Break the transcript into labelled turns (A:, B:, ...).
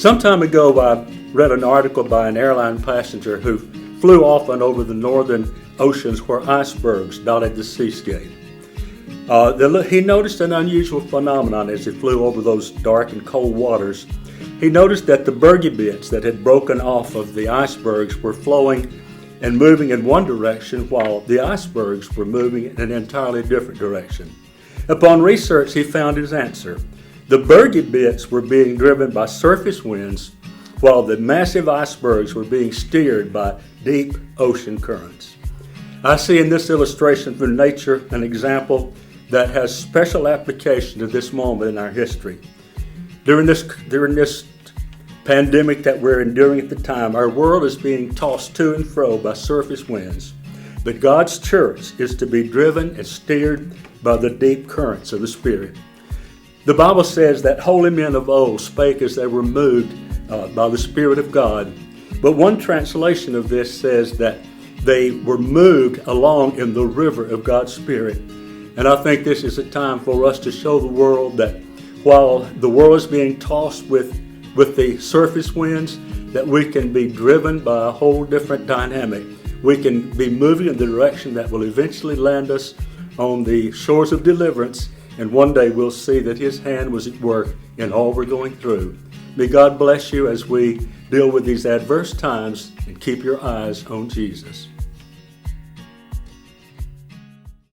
A: Some time ago, I read an article by an airline passenger who flew often over the northern oceans where icebergs dotted the seascape. He noticed an unusual phenomenon as he flew over those dark and cold waters. He noticed that the bergy bits that had broken off of the icebergs were flowing and moving in one direction while the icebergs were moving in an entirely different direction. Upon research, he found his answer. The bergy bits were being driven by surface winds while the massive icebergs were being steered by deep ocean currents. I see in this illustration from nature an example that has special application to this moment in our history. During this pandemic that we're enduring at the time, our world is being tossed to and fro by surface winds. But God's church is to be driven and steered by the deep currents of the Spirit. The Bible says that holy men of old spake as they were moved by the Spirit of God. But one translation of this says that they were moved along in the river of God's Spirit. And I think this is a time for us to show the world that while the world is being tossed with the surface winds, that we can be driven by a whole different dynamic. We can be moving in the direction that will eventually land us on the shores of deliverance, and one day we'll see that His hand was at work in all we're going through. May God bless you as we deal with these adverse times and keep your eyes on Jesus.